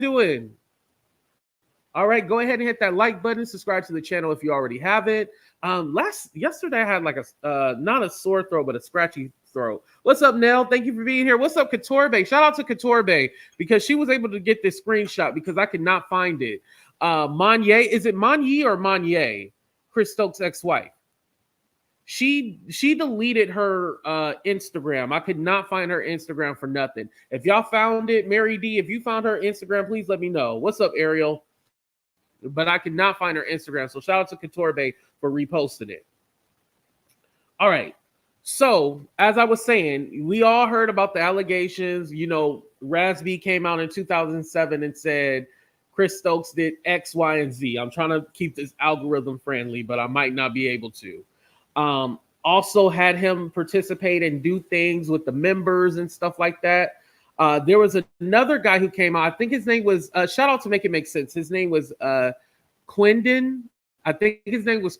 doing? All right, go ahead and hit that like button. Subscribe to the channel if you already have it. Yesterday I had like a not a sore throat, but a scratchy throat. What's up, Nell? Thank you for being here. What's up, Katorbe? Shout out to Katorbe because she was able to get this screenshot because I could not find it. Monyee, is it Monyee or Monyee? Chris Stokes' ex-wife. She deleted her Instagram. I could not find her Instagram for nothing. If y'all found it, Mary D, if you found her Instagram, please let me know. What's up, Ariel? But I could not find her Instagram. So shout out to Katorbe for reposting it. All right. So as I was saying, we all heard about the allegations. You know, Raz-B came out in 2007 and said Chris Stokes did X, Y, and Z. I'm trying to keep this algorithm friendly, but I might not be able to. Also had him participate and do things with the members and stuff like that. There was another guy who came out. I think his name was, shout out to Make It Make Sense. His name was Quindon. I think his name was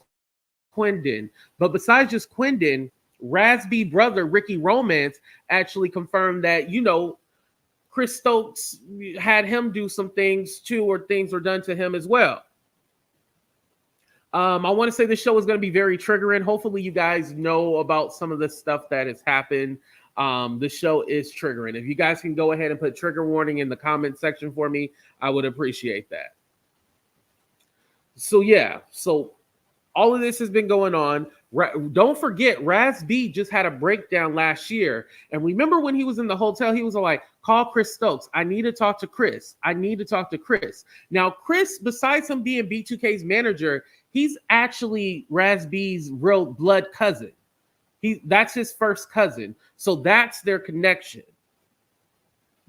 Quindon. But besides just Quindon, Raz-B brother, Ricky Romance, actually confirmed that, you know, Chris Stokes had him do some things too, or things were done to him as well. I want to say this show is going to be very triggering. Hopefully you guys know about some of the stuff that has happened. The show is triggering. If you guys can go ahead and put trigger warning in the comment section for me, I would appreciate that. So yeah, so all of this has been going on. Don't forget, Raz-B just had a breakdown last year. And remember when he was in the hotel, he was like, call Chris Stokes. I need to talk to Chris. I need to talk to Chris. Now, Chris, besides him being B2K's manager, he's actually Raz-B's real blood cousin. That's his first cousin. So that's their connection.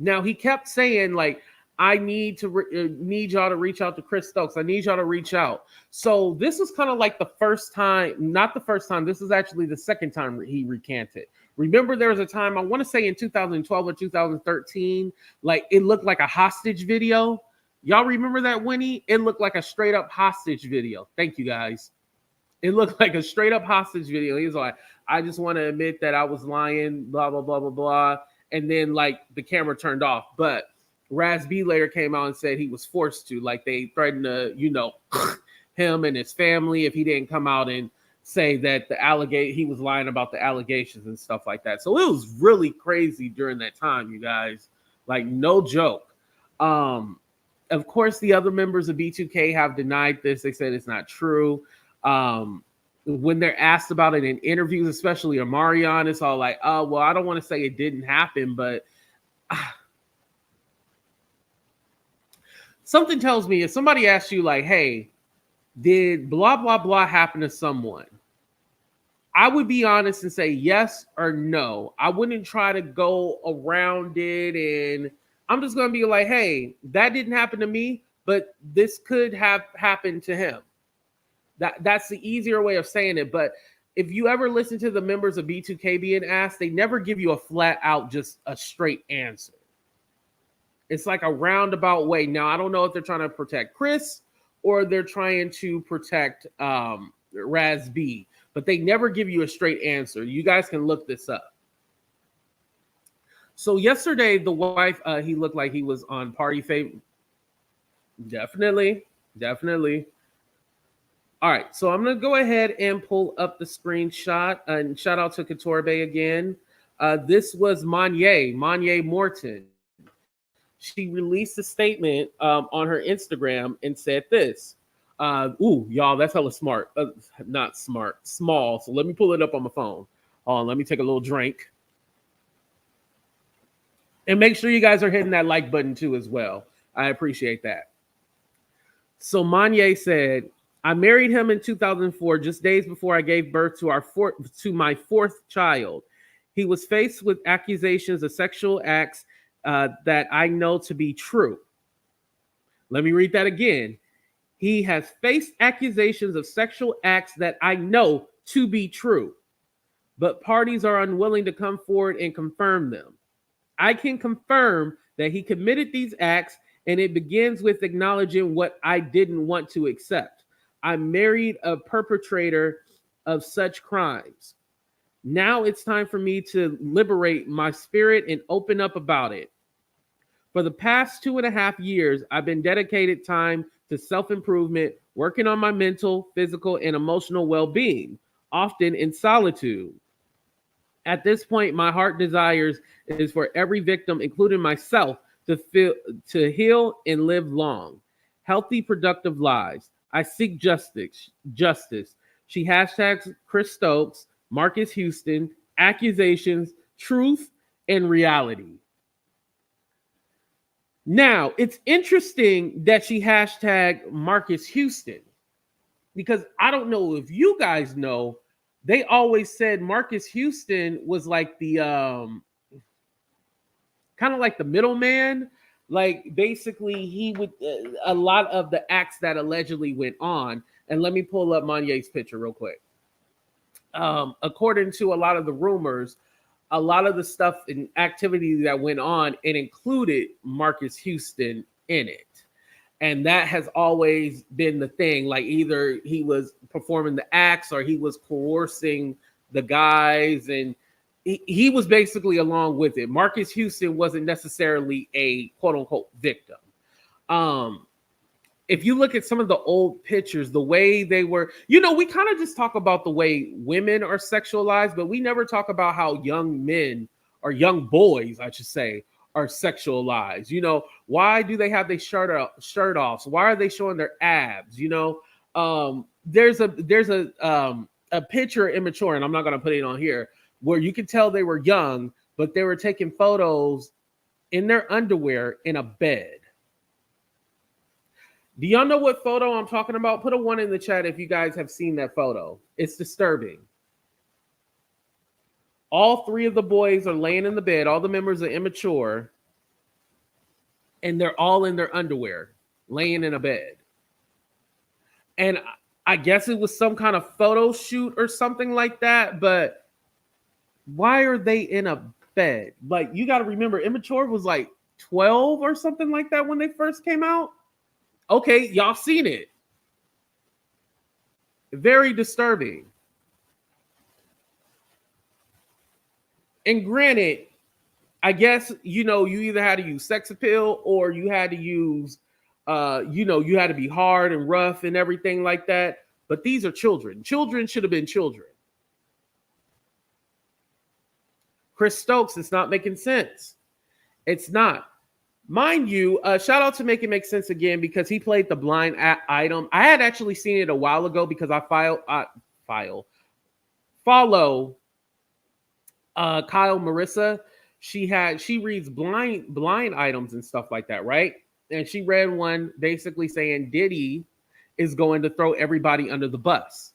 Now, he kept saying, like, I need y'all to reach out to Chris Stokes. I need y'all to reach out. So this was kind of like the first time, not the first time. This is actually the second time he recanted. Remember, there was a time, I want to say in 2012 or 2013, like it looked like a hostage video. Y'all remember that, Winnie? It looked like a straight up hostage video. Thank you, guys. It looked like a straight up hostage video. He was like, I just want to admit that I was lying, blah, blah, blah, blah, blah. And then like the camera turned off. But Raz-B later came out and said he was forced to, like they threatened to, you know, him and his family if he didn't come out and say that he was lying about the allegations and stuff like that. So it was really crazy during that time, you guys. Like, no joke. Of course, the other members of B2K have denied this. They said it's not true. When they're asked about it in interviews, especially Omarion, it's all like, oh, well, I don't want to say it didn't happen, but something tells me if somebody asks you like, hey, did blah, blah, blah happen to someone? I would be honest and say yes or no. I wouldn't try to go around it, and I'm just going to be like, hey, that didn't happen to me, but this could have happened to him. That's the easier way of saying it. But if you ever listen to the members of B2K being asked, they never give you a flat out, just a straight answer. It's like a roundabout way. Now, I don't know if they're trying to protect Chris or they're trying to protect Raz-B, but they never give you a straight answer. You guys can look this up. So yesterday, the wife, he looked like he was on Party Favor. Definitely. All right, so I'm going to go ahead and pull up the screenshot. And shout out to Katorbe again. This was Monyee Morton. She released a statement on her Instagram and said this. Ooh, y'all, that's hella smart. Not smart, small. So let me pull it up on my phone. Hold on, let me take a little drink. And make sure you guys are hitting that like button too as well. I appreciate that. So Monyee said, I married him in 2004, just days before I gave birth to my fourth child. He was faced with accusations of sexual acts that I know to be true. Let me read that again. He has faced accusations of sexual acts that I know to be true, but parties are unwilling to come forward and confirm them. I can confirm that he committed these acts, and it begins with acknowledging what I didn't want to accept. I married a perpetrator of such crimes. Now it's time for me to liberate my spirit and open up about it. For the past 2.5 years, I've been dedicated time to self-improvement, working on my mental, physical, and emotional well-being, often in solitude. At this point, my heart desires is for every victim, including myself, to heal and live long, healthy, productive lives. I seek justice. Justice. She hashtags Chris Stokes, Marques Houston, accusations, truth, and reality. Now, it's interesting that she hashtagged Marques Houston because I don't know if you guys know, they always said Marques Houston was like the kind of like the middleman. Like basically, he would a lot of the acts that allegedly went on. And let me pull up Monyee's picture real quick. According to a lot of the rumors, a lot of the stuff and activity that went on, it included Marques Houston in it. And that has always been the thing. Like either he was performing the acts or he was coercing the guys, and he was basically along with it. Marques Houston wasn't necessarily a quote unquote victim. If you look at some of the old pictures, the way they were, we kind of just talk about the way women are sexualized, but we never talk about how young men or young boys, I should say, are sexualized. Why do they have their shirt off? Why are they showing their abs? There's a picture immature, and I'm not going to put it on here, where you can tell they were young, but they were taking photos in their underwear in a bed. Do y'all know what photo I'm talking about? Put a 1 in the chat if you guys have seen that photo. It's disturbing. All 3 of the boys are laying in the bed. All the members are immature. And they're all in their underwear, laying in a bed. And I guess it was some kind of photo shoot or something like that. But why are they in a bed? Like, you got to remember, Immature was like 12 or something like that when they first came out. Okay, y'all seen it. Very disturbing. And granted, I guess, you either had to use sex appeal or you had to use, you had to be hard and rough and everything like that. But these are children. Children should have been children. Chris Stokes, it's not making sense. It's not. Mind you, shout out to Make It Make Sense again, because he played the blind item. I had actually seen it a while ago because I follow Kyle Marissa. She reads blind items and stuff like that, right? And she read one basically saying Diddy is going to throw everybody under the bus.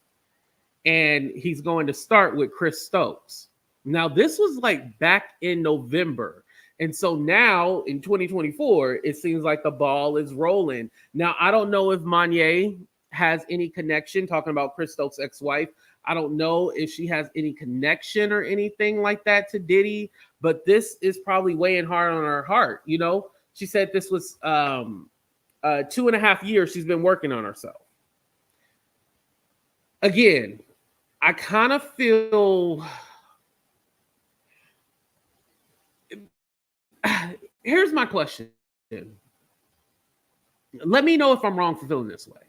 And he's going to start with Chris Stokes. Now, this was like back in November. And so now in 2024, it seems like the ball is rolling. Now, I don't know if Monyee has any connection, talking about Chris Stokes' ex-wife. I don't know if she has any connection or anything like that to Diddy, but this is probably weighing hard on her heart. She said this was 2.5 years she's been working on herself. Again, I kind of feel... Here's my question. Let me know if I'm wrong for feeling this way.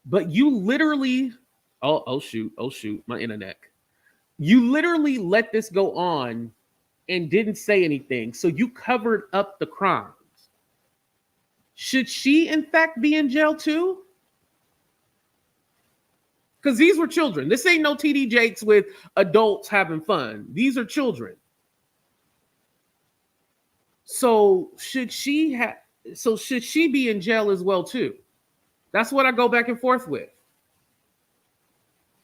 But you literally... Oh shoot, my internet. You literally let this go on and didn't say anything. So you covered up the crimes. Should she, in fact, be in jail too? Because these were children. This ain't no TD Jakes with adults having fun. These are children. So should she be in jail as well too? That's what I go back and forth with.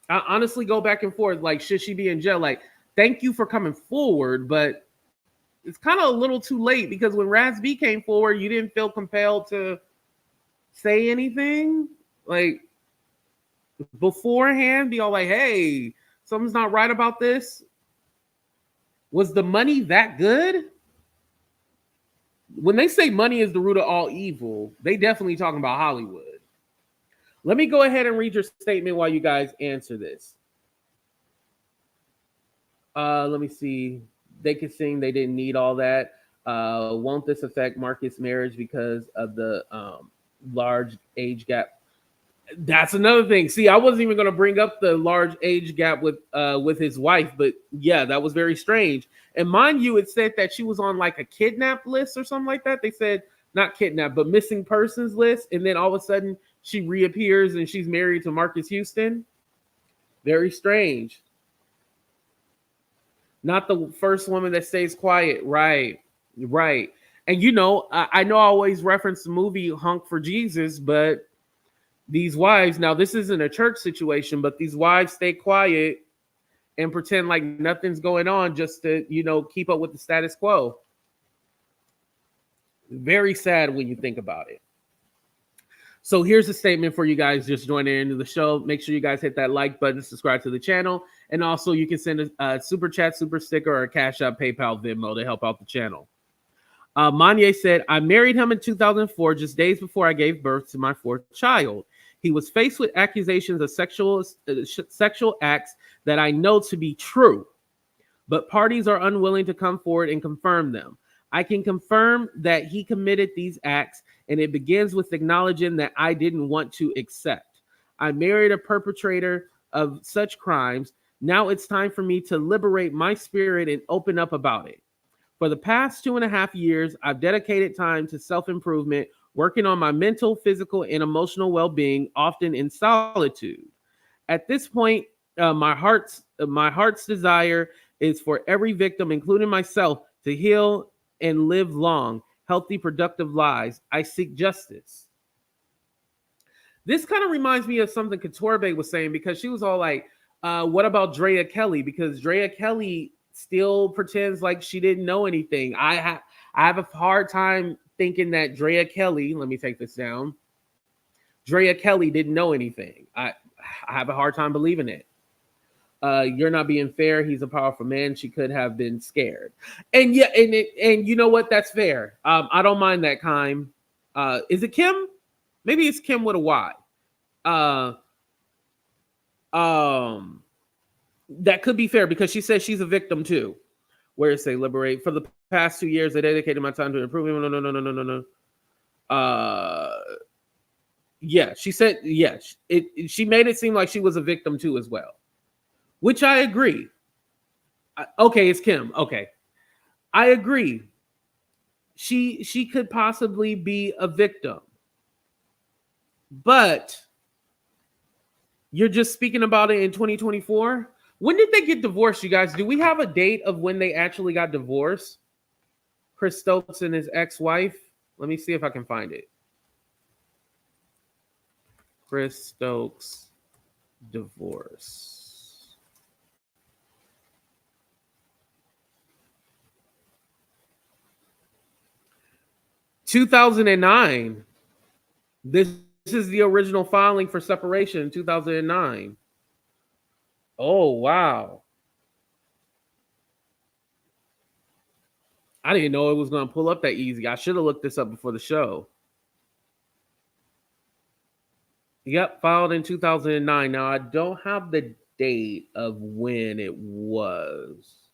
I honestly go back and forth. Like, should she be in jail? Like, thank you for coming forward, but it's kind of a little too late, because when Raz-B came forward, you didn't feel compelled to say anything. Like, beforehand, be all like, hey, something's not right about this. Was the money that good? When they say money is the root of all evil, they definitely talking about Hollywood. Let me go ahead and read your statement while you guys answer this. Let me see. They could sing. They didn't need all that. Won't this affect Marques' marriage because of the large age gap? That's another thing. See, I wasn't even going to bring up the large age gap with his wife, but yeah, that was very strange. And mind you, it said that she was on like a kidnap list or something like that. They said not kidnap, but missing persons list, and then all of a sudden she reappears and she's married to Marques Houston. Very strange. Not the first woman that stays quiet. Right. Right. And you know, I know I always reference the movie Honk for Jesus, but these wives, now this isn't a church situation, but these wives stay quiet and pretend like nothing's going on just to, you know, keep up with the status quo. Very sad when you think about it. So here's a statement for you guys just joining into the show. Make sure you guys hit that like button, subscribe to the channel, and also you can send a super chat, super sticker, or a Cash App, PayPal, Venmo to help out the channel. Monyee said, I married him in 2004, just days before I gave birth to my fourth child. He was faced with accusations of sexual acts that I know to be true, but parties are unwilling to come forward and confirm them. I can confirm that he committed these acts, and it begins with acknowledging that I didn't want to accept. I married a perpetrator of such crimes. Now it's time for me to liberate my spirit and open up about it. For the past 2.5 years, I've dedicated time to self-improvement, working on my mental, physical, and emotional well-being, often in solitude. At this point, my heart's desire is for every victim, including myself, to heal and live long, healthy, productive lives. I seek justice. This kind of reminds me of something Katorbe was saying, because she was all like, what about Drea Kelly? Because Drea Kelly still pretends like she didn't know anything. I have a hard time thinking that Drea Kelly, let me take this down. Drea Kelly didn't know anything. I have a hard time believing it. You're not being fair. He's a powerful man. She could have been scared. And yeah, and you know what? That's fair. I don't mind that, Kime. Is it Kim? Maybe it's Kim with a Y. That could be fair because she says she's a victim too. Where it say liberate? For the past 2 years, I dedicated my time to improving. No. Yeah, she said yes. She made it seem like she was a victim too as well, which I agree. Okay, it's Kim. Okay, I agree. She could possibly be a victim, but you're just speaking about it in 2024. When did they get divorced, you guys? Do we have a date of when they actually got divorced? Chris Stokes and his ex-wife. Let me see if I can find it. Chris Stokes divorce. (2009). This is the original filing for separation in 2009. Oh, wow. I didn't know it was going to pull up that easy. I should have looked this up before the show. Yep, filed in 2009. Now, I don't have the date of when it was.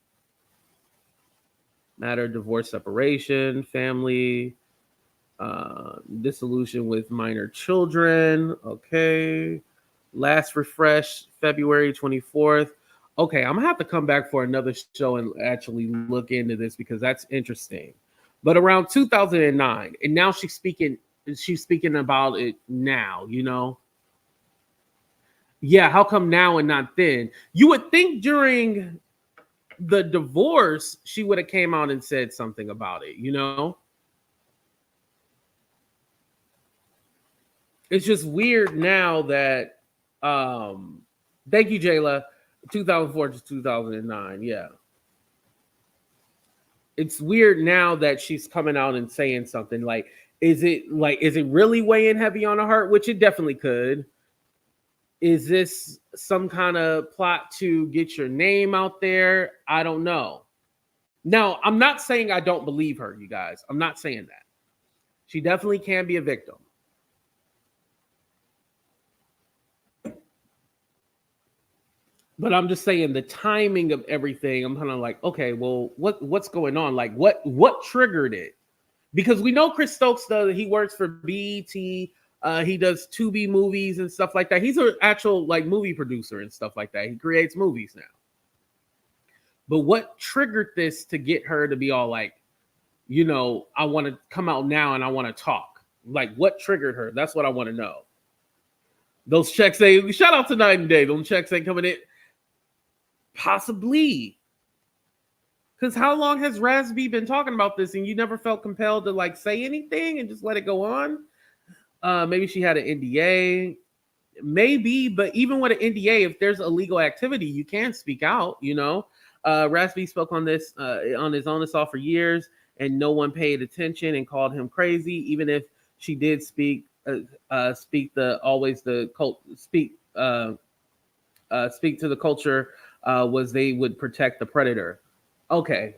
Matter, divorce, separation, family, dissolution with minor children. Okay. Last refreshed February 24th. Okay, I'm gonna have to come back for another show and actually look into this because that's interesting. But around 2009, and now she's speaking about it now, you know. Yeah, how come now and not then? You would think during the divorce she would have came out and said something about it, you know. It's just weird now that thank you, Jayla. 2004 to 2009. Yeah. It's weird now that she's coming out and saying something like, is it really weighing heavy on her heart? Which it definitely could. Is this some kind of plot to get your name out there? I don't know. Now, I'm not saying I don't believe her, you guys. I'm not saying that. She definitely can be a victim. But I'm just saying the timing of everything. I'm kind of like, okay, well, what's going on? Like, what triggered it? Because we know Chris Stokes does. He works for BET. He does 2B movies and stuff like that. He's an actual like movie producer and stuff like that. He creates movies now. But what triggered this to get her to be all like, you know, I want to come out now and I want to talk? Like, what triggered her? That's what I want to know. Those checks, shout out to Night and Day. Those checks ain't coming in. Possibly. Because how long has Raz-B been talking about this and you never felt compelled to like say anything and just let it go on? Maybe she had an NDA. Maybe, but even with an NDA, if there's illegal activity, you can speak out, you know. Raz-B spoke on this on his own assault for years, and no one paid attention and called him crazy, even if she did speak to the culture was they would protect the predator. Okay.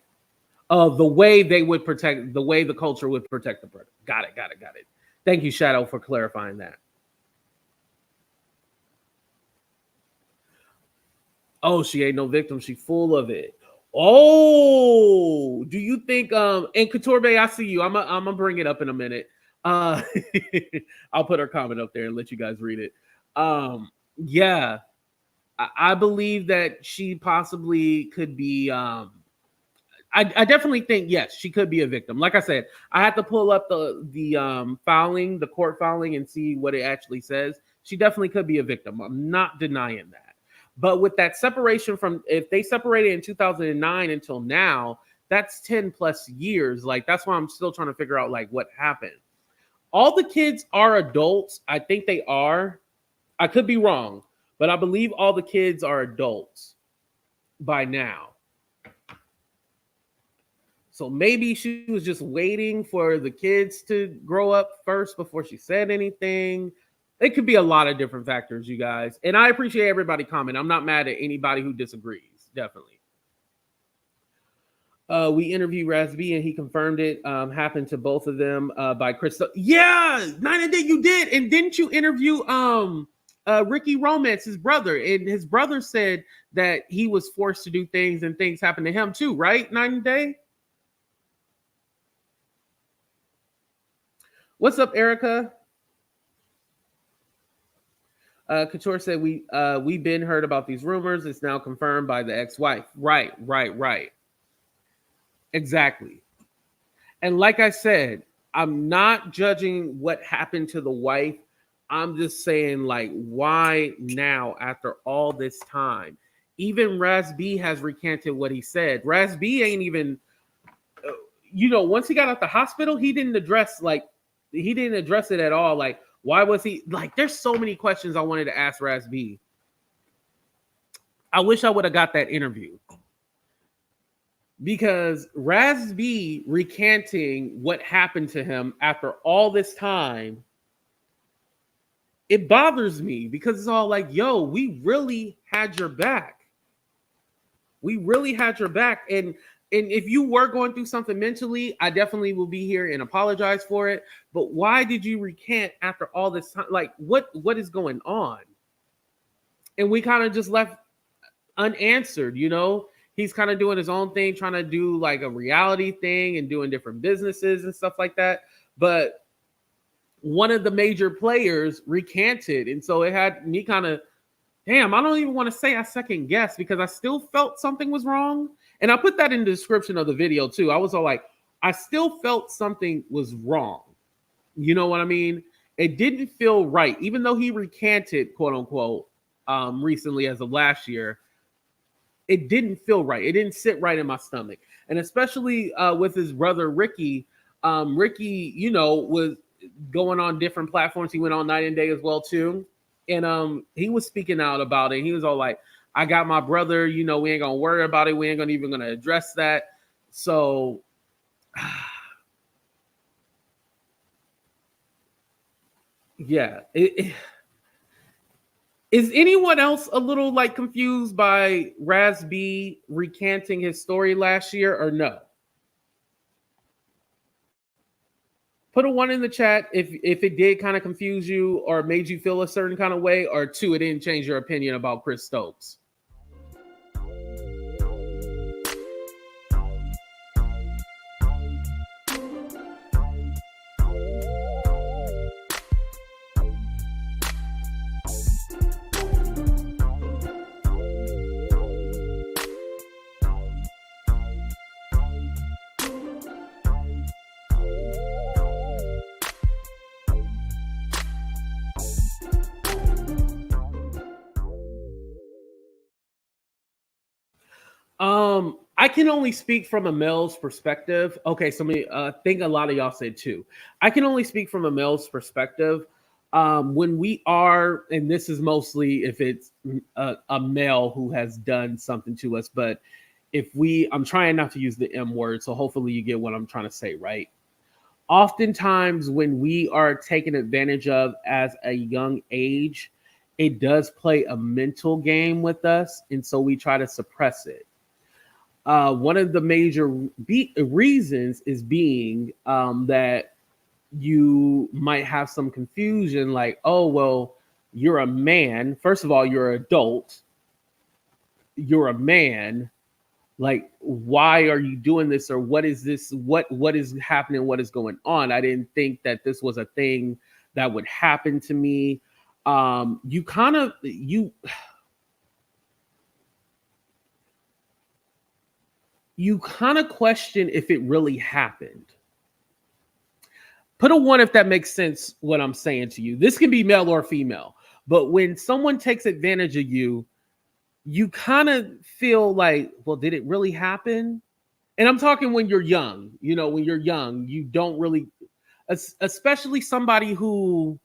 The way the culture would protect the predator. Got it. Thank you, Shadow, for clarifying that. Oh, she ain't no victim. She full of it. Oh, do you think and Couture Bay, I see you. I'm gonna bring it up in a minute. I'll put her comment up there and let you guys read it. Yeah. I believe that she possibly could be I definitely think yes, she could be a victim. Like I said, I had to pull up the filing, the court filing, and see what it actually says. She definitely could be a victim. I'm not denying that. But with that separation from, if they separated in 2009 until now, that's 10 plus years. Like, that's why I'm still trying to figure out like what happened. All the kids are adults. I think they are. I could be wrong, but I believe all the kids are adults by now. So maybe she was just waiting for the kids to grow up first before she said anything. It could be a lot of different factors, you guys. And I appreciate everybody comment. I'm not mad at anybody who disagrees. Definitely. We interviewed Raz-B and he confirmed it happened to both of them by Chris. Yeah, Night and Day, you did. And didn't you interview Ricky Romance, his brother? And his brother said that he was forced to do things and things happened to him too, right? Night and Day? What's up, Erica? Couture said we've been heard about these rumors. It's now confirmed by the ex-wife. Right. Exactly. And like I said, I'm not judging what happened to the wife. I'm just saying, like, why now after all this time? Even Raz-B has recanted what he said. Raz-B ain't even, once he got out the hospital, he didn't address it at all. Like, why was he like? There's so many questions I wanted to ask Raz-B. I wish I would have got that interview because Raz-B recanting what happened to him after all this time, it bothers me because it's all like, yo, we really had your back. We really had your back. And if you were going through something mentally, I definitely will be here and apologize for it. But why did you recant after all this time? Like, what is going on? And we kind of just left unanswered, He's kind of doing his own thing, trying to do like a reality thing and doing different businesses and stuff like that. But one of the major players recanted. And so it had me kind of, damn, I don't even want to say I second guessed because I still felt something was wrong. And I put that in the description of the video too. I was all like, I still felt something was wrong. You know what I mean? It didn't feel right. Even though he recanted, quote unquote, recently as of last year, it didn't feel right. It didn't sit right in my stomach. And especially with his brother, Ricky. Ricky, was going on different platforms. He went on Night and Day as well too. And he was speaking out about it. He was all like, I got my brother, we ain't gonna worry about it. We ain't even gonna address that. So yeah. Is anyone else a little like confused by Raz-B recanting his story last year or no? Put a 1 in the chat if it did kind of confuse you or made you feel a certain kind of way, or 2, it didn't change your opinion about Chris Stokes. I can only speak from a male's perspective. Okay, so I think a lot of y'all said too. I can only speak from a male's perspective. When we are, and this is mostly if it's a male who has done something to us, but I'm trying not to use the M word, so hopefully you get what I'm trying to say, right? Oftentimes, when we are taken advantage of as a young age, it does play a mental game with us, and so we try to suppress it. One of the major reasons is being that you might have some confusion, like, oh, well, you're a man. First of all, you're an adult. You're a man. Like, why are you doing this? Or what is this? What is happening? What is going on? I didn't think that this was a thing that would happen to me. You kind of question if it really happened. Put a 1 if that makes sense what I'm saying to you. This can be male or female, but when someone takes advantage of you, you kind of feel like, well, did it really happen? And I'm talking when you're young. You know, when you're young, you don't really, especially somebody who,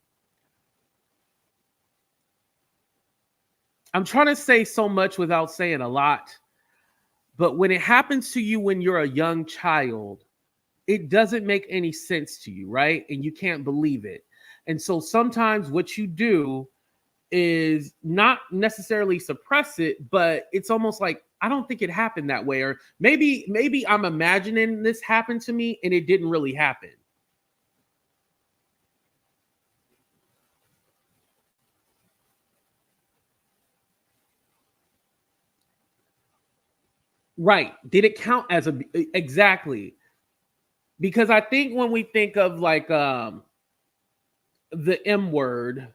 I'm trying to say so much without saying a lot, but when it happens to you when you're a young child, it doesn't make any sense to you, right? And you can't believe it. And so sometimes what you do is not necessarily suppress it, but it's almost like, I don't think it happened that way. Or maybe I'm imagining this happened to me and it didn't really happen. Right. Did it count as exactly? Because I think when we think of like the M word,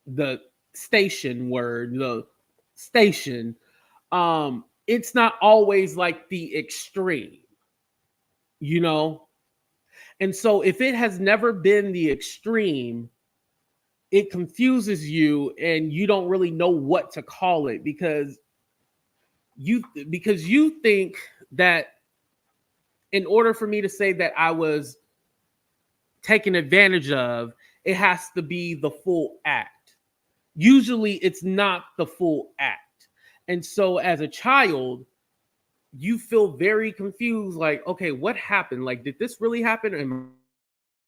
the station word, the station, it's not always like the extreme, you know? And so if it has never been the extreme, it confuses you and you don't really know what to call it because you think that in order for me to say that I was taken advantage of, it has to be the full act. Usually it's not the full act. And so as a child, you feel very confused, like, okay, what happened? Like, did this really happen? Am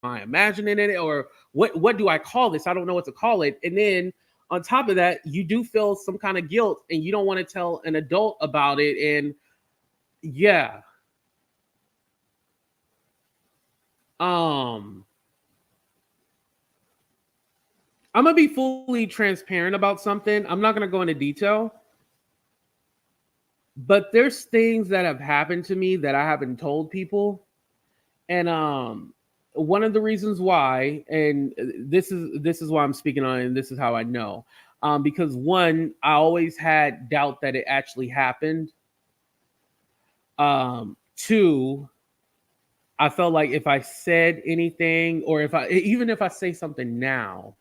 I imagining it? Or what do I call this? I don't know what to call it. And then on top of that, you do feel some kind of guilt and you don't want to tell an adult about it. And yeah. I'm gonna be fully transparent about something. I'm not gonna go into detail, but there's things that have happened to me that I haven't told people. And one of the reasons why, and this is why I'm speaking on it, and this is how I know. Because one, I always had doubt that it actually happened. Two, I felt like if I said anything, or even if I say something now,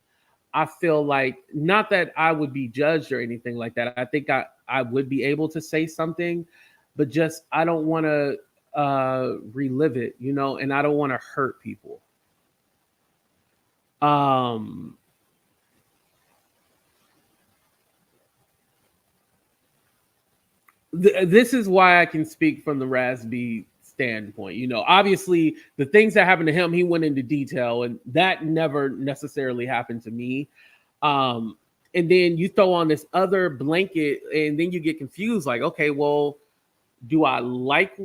I feel like not that I would be judged or anything like that. I think I would be able to say something, but just I don't want to relive it, you know, and I don't want to hurt people. This is why I can speak from the Raz-B standpoint. You know, obviously the things that happened to him, he went into detail, and that never necessarily happened to me. And then you throw on this other blanket, and then you get confused, like, okay, well, do I like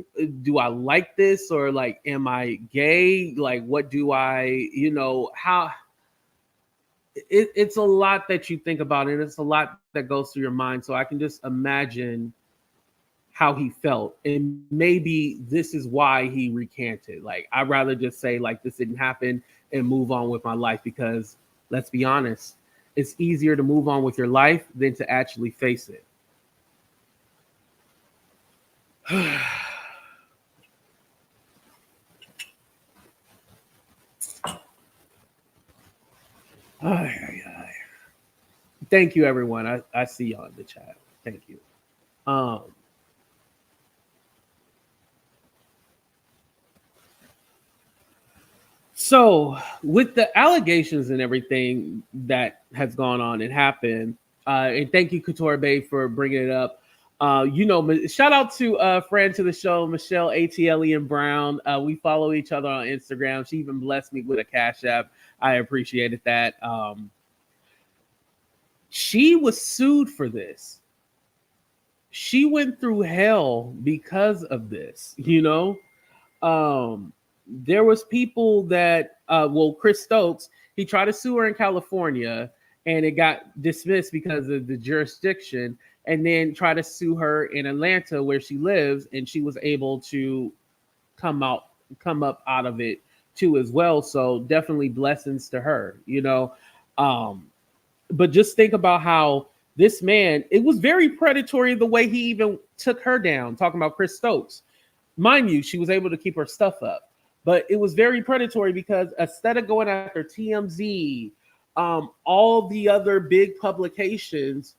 this, or like, am I gay? Like, what do I, you know, how it's a lot that you think about, and it's a lot that goes through your mind. So I can just imagine how he felt, and maybe this is why he recanted. Like, I'd rather just say like this didn't happen and move on with my life, because let's be honest, it's easier to move on with your life than to actually face it. Thank you, everyone. I see y'all in the chat. Thank you. Um, So with the allegations and everything that has gone on and happened, and thank you, Couture Bay, for bringing it up. Shout out to friend to the show, Michelle ATLian Brown. We follow each other on Instagram. She even blessed me with a Cash App. I appreciated that. She was sued for this. She went through hell because of this, there was people that Chris Stokes, he tried to sue her in California and it got dismissed because of the jurisdiction, and then tried to sue her in Atlanta where she lives, and she was able to come up out of it too as well. So definitely blessings to her, but just think about how this man, it was very predatory the way he even took her down, talking about Chris Stokes. Mind you, she was able to keep her stuff up. But it was very predatory because instead of going after TMZ, all the other big publications,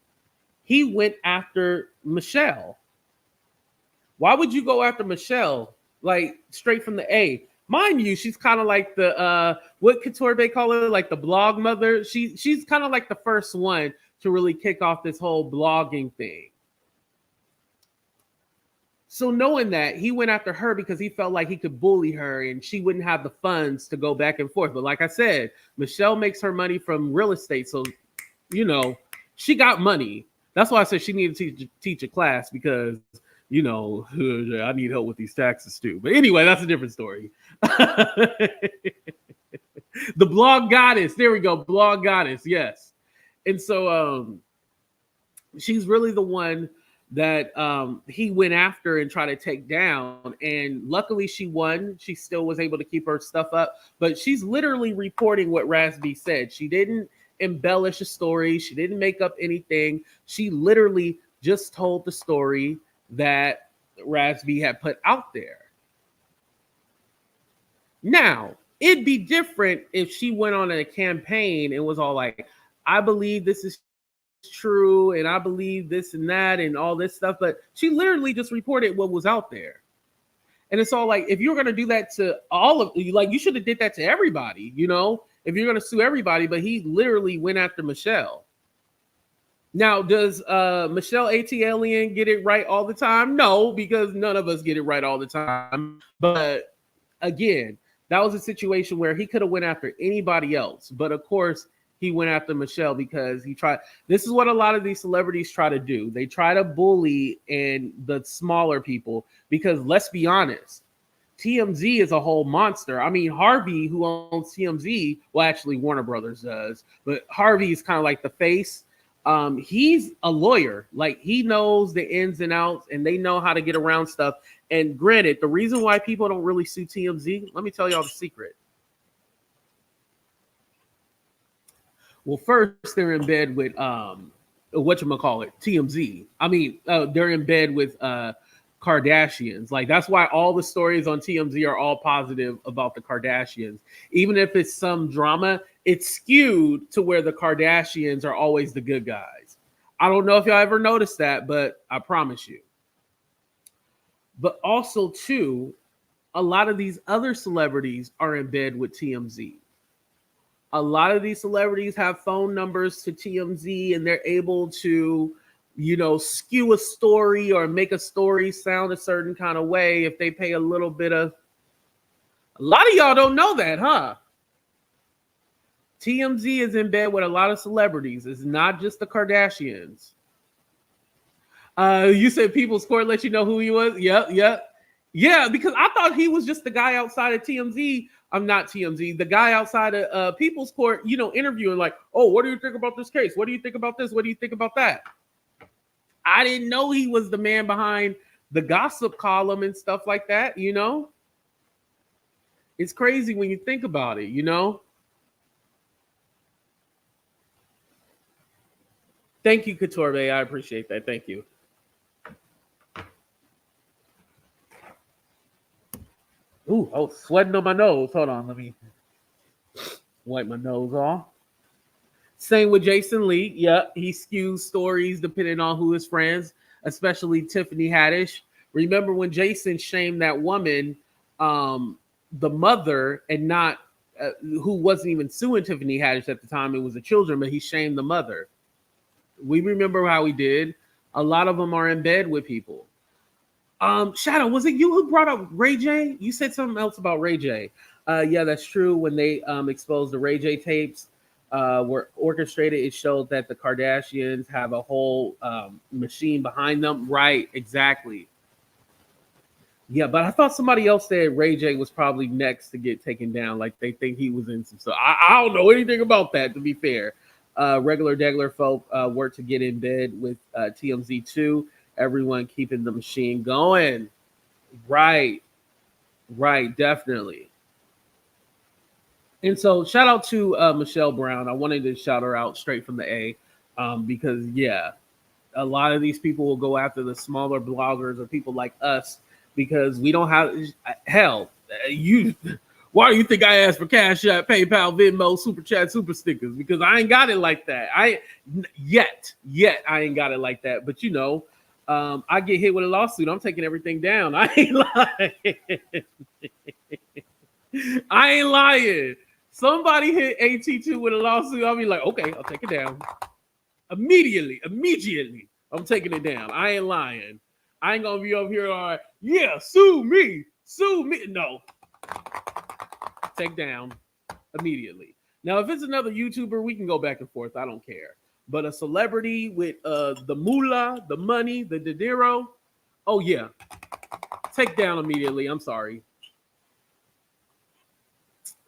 he went after Michelle. Why would you go after Michelle? Like straight from the A. Mind you, she's kind of like the what Couture Bay call her, like the blog mother. She's kind of like the first one to really kick off this whole blogging thing. So knowing that, he went after her because he felt like he could bully her and she wouldn't have the funds to go back and forth. But like I said, Michelle makes her money from real estate. So, she got money. That's why I said she needed to teach a class because, I need help with these taxes too. But anyway, that's a different story. The blog goddess. There we go. Blog goddess. Yes. And so she's really the one that he went after and tried to take down. And luckily she won. She still was able to keep her stuff up. But she's literally reporting what Raz-B said. She didn't embellish a story. She didn't make up anything. She literally just told the story that Raz-B had put out there. Now, it'd be different if she went on a campaign and was all like, I believe this is true and I believe this and that and all this stuff, but she literally just reported what was out there. And it's all like, if you're going to do that to all of you, like you should have did that to everybody, if you're going to sue everybody. But he literally went after Michelle. Now, does Michelle ATLian get it right all the time? No, because none of us get it right all the time. But again, that was a situation where he could have went after anybody else. But of course, he went after Michelle because he tried. This is what a lot of these celebrities try to do. They try to bully and the smaller people because let's be honest, TMZ is a whole monster. I mean, Harvey, who owns TMZ, well, actually Warner Brothers does, but Harvey is kind of like the face. He's a lawyer. Like he knows the ins and outs and they know how to get around stuff. And granted, the reason why people don't really sue TMZ, let me tell y'all the secret. Well, first they're in bed with whatchamacallit, TMZ. I mean, they're in bed with Kardashians. Like that's why all the stories on TMZ are all positive about the Kardashians. Even if it's some drama, it's skewed to where the Kardashians are always the good guys. I don't know if y'all ever noticed that, but I promise you. But also, too, a lot of these other celebrities are in bed with TMZ. A lot of these celebrities have phone numbers to TMZ and they're able to, skew a story or make a story sound a certain kind of way if they pay a little bit of. A lot of y'all don't know that, huh? TMZ is in bed with a lot of celebrities. It's not just the Kardashians. You said People's Court let you know who he was? Yep. Yeah, because I thought he was just the guy outside of TMZ. I'm not TMZ. The guy outside of People's Court, interviewing like, oh, what do you think about this case? What do you think about this? What do you think about that? I didn't know he was the man behind the gossip column and stuff like that, It's crazy when you think about it, Thank you, Couture Bay. I appreciate that. Thank you. Ooh, I was sweating on my nose. Hold on, let me wipe my nose off. Same with Jason Lee. Yeah, he skews stories depending on who his friends, especially Tiffany Haddish. Remember when Jason shamed that woman, the mother, and not who wasn't even suing Tiffany Haddish at the time. It was the children, but he shamed the mother. We remember how he did. A lot of them are in bed with people. Shadow, was it you who brought up Ray J? You said something else about Ray J. Yeah, that's true. When they exposed the Ray J tapes, were orchestrated, it showed that the Kardashians have a whole machine behind them. Right, exactly. Yeah, but I thought somebody else said Ray J was probably next to get taken down. Like they think he was in some stuff. I don't know anything about that, to be fair. Regular Degler folk work to get in bed with TMZ too. Everyone keeping the machine going. Right, definitely. And so shout out to Michelle Brown. I wanted to shout her out straight from the A, because yeah, a lot of these people will go after the smaller bloggers or people like us because we don't have hell. You, why do you think I asked for Cash App, PayPal, Venmo, Super Chat, Super Stickers? Because I ain't got it like that. Yet I ain't got it like that. But you know, I get hit with a lawsuit, I'm taking everything down. I ain't lying. I ain't lying. Somebody hit AT2 with a lawsuit, I'll be like, okay, I'll take it down. Immediately, I'm taking it down. I ain't lying. I ain't gonna be over here all right, yeah, sue me. No. Take down immediately. Now, if it's another YouTuber, we can go back and forth. I don't care. But a celebrity with the moolah, the money, the dinero, oh yeah. Take down immediately. I'm sorry.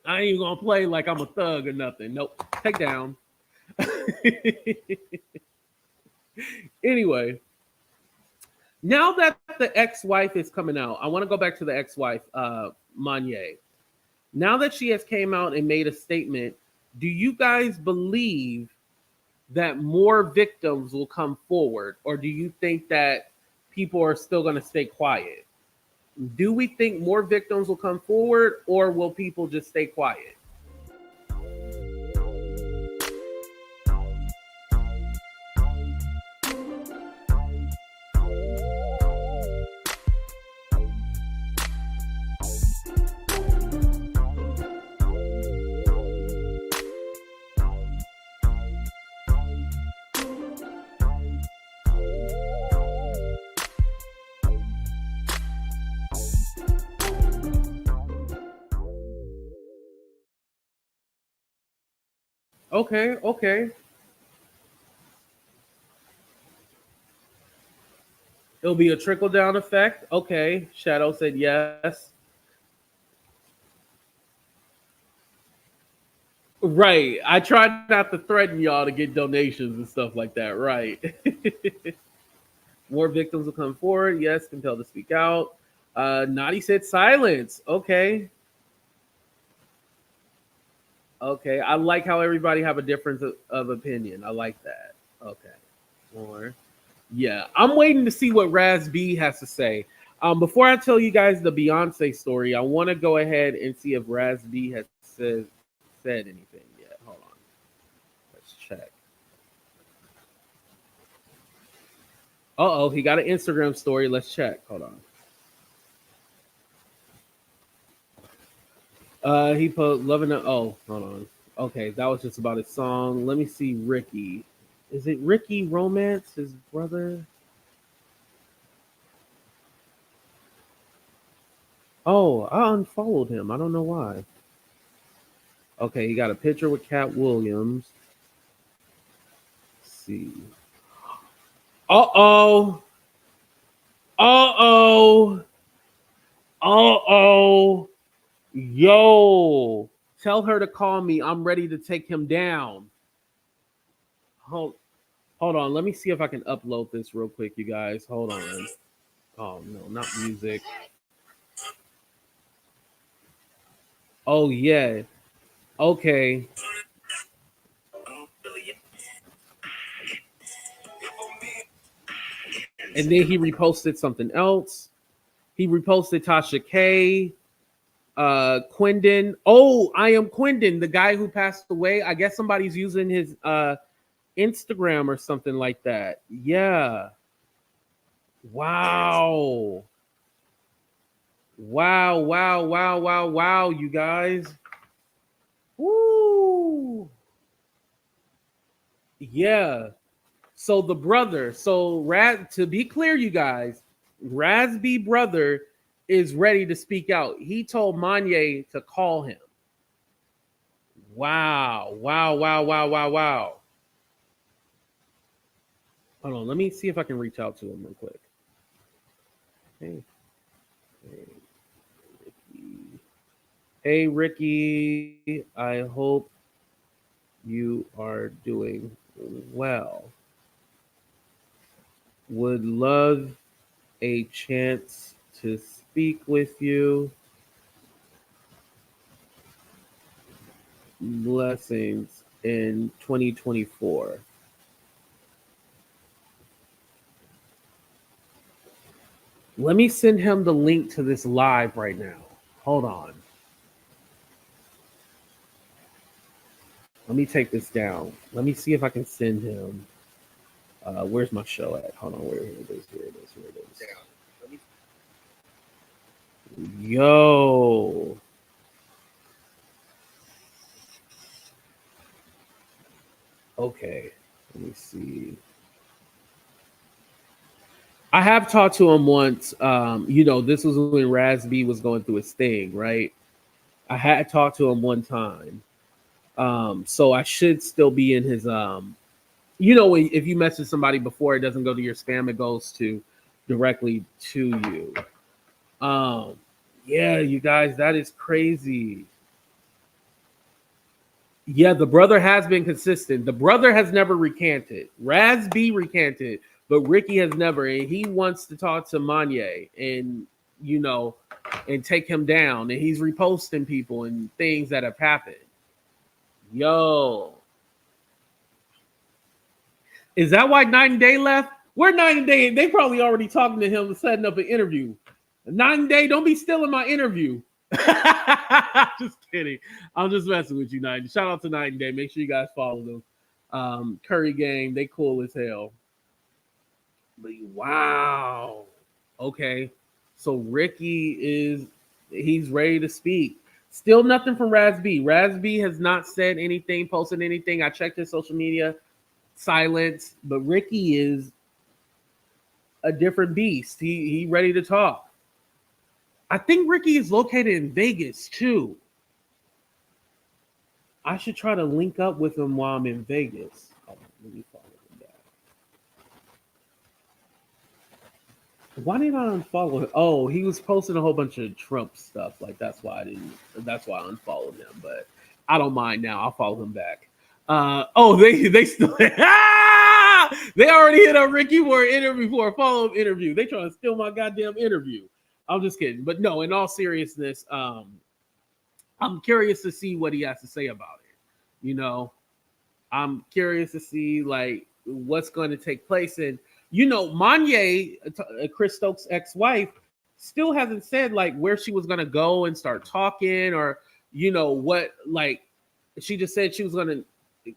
I ain't gonna play like I'm a thug or nothing. Nope. Take down. Anyway, now that the ex-wife is coming out, I want to go back to the ex-wife, Monyee. Now that she has came out and made a statement, do you guys believe that more victims will come forward, or do you think that people are still going to stay quiet? Do we think more victims will come forward, or will people just stay quiet? Okay. It'll be a trickle down effect. Okay. Shadow said yes. Right. I tried not to threaten y'all to get donations and stuff like that. Right. More victims will come forward. Yes. Compelled to speak out. Naughty said silence. Okay. I like how everybody have a difference of opinion. I like that. Okay. More. Yeah, I'm waiting to see what Raz-B has to say. Before I tell you guys the Beyonce story, I want to go ahead and see if Raz-B has said anything yet. Hold on. Let's check. He got an Instagram story. Let's check. Hold on. He put loving it. Oh, hold on. Okay, that was just about his song. Let me see Ricky. Is it Ricky Romance, his brother? Oh, I unfollowed him. I don't know why. Okay, he got a picture with Cat Williams. Let's see. Uh-oh. Yo. Tell her to call me. I'm ready to take him down. Hold on. Let me see if I can upload this real quick, you guys. Hold on. Oh, no, not music. Oh, yeah. Okay. And then he reposted something else. He reposted Tasha K, Quindon. Oh, I am Quindon, the guy who passed away. I guess somebody's using his Instagram or something like that. Yeah. Wow, you guys. Woo! Yeah. So the brother, to be clear, you guys, Raz-B brother is ready to speak out. He told Monyee to call him. Wow. Wow, wow, wow, wow, wow. Hold on, let me see if I can reach out to him real quick. Hey, hey Ricky, I hope you are doing well. Would love a chance to speak with you. Blessings in 2024. Let me send him the link to this live right now. Hold on. Let me take this down. Let me see if I can send him. Where's my show at? Hold on. Here it is. Yo. Okay. Let me see. I have talked to him once. This was when Raz-B was going through his thing, right? I had talked to him one time. So I should still be in his if you message somebody before it doesn't go to your spam, it goes to directly to you. Yeah, you guys, that is crazy. Yeah, the brother has been consistent. The brother has never recanted. Raz-B recanted, but Ricky has never. And he wants to talk to Monyee and and take him down. And he's reposting people and things that have happened. Yo. Is that why Night and Day left? Where Night and Day? They probably already talking to him, setting up an interview. Night and Day, don't be stealing my interview. Just kidding. I'm just messing with you, Night. Shout out to Night and Day. Make sure you guys follow them. Curry Gang, they cool as hell. But wow. Okay. So Ricky he's ready to speak. Still nothing from Raz-B. Raz-B has not said anything, posted anything. I checked his social media. Silence, but Ricky is a different beast. He ready to talk. I think Ricky is located in Vegas too. I should try to link up with him while I'm in Vegas. Let me follow him back. Why did I unfollow him? Oh, he was posting a whole bunch of Trump stuff. Like that's why I unfollowed him. But I don't mind now. I'll follow him back. They still they already hit up Ricky for an interview, for a follow-up interview. They trying to steal my goddamn interview. I'm just kidding. But no, in all seriousness, I'm curious to see what he has to say about it. I'm curious to see like what's going to take place. And Monyee, Chris Stokes' ex-wife, still hasn't said like where she was going to go and start talking, or what, like she just said she was going to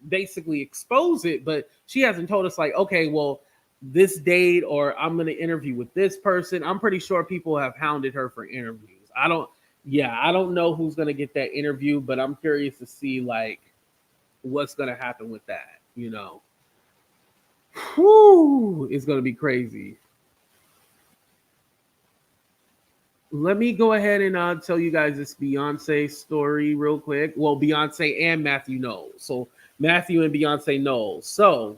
basically expose it, but she hasn't told us like, okay, well, this date, or I'm going to interview with this person. I'm pretty sure people have hounded her for interviews. I don't know who's going to get that interview, but I'm curious to see like what's going to happen with that. Whew, it's going to be crazy. Let me go ahead and tell you guys this Beyonce story real quick. Well, Beyonce and Matthew Knowles. So Matthew and Beyonce Knowles. So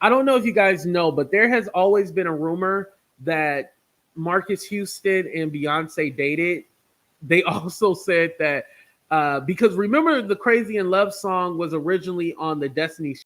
I don't know if you guys know, but there has always been a rumor that Marques Houston and Beyonce dated. They also said that because remember the Crazy in Love song was originally on the Destiny's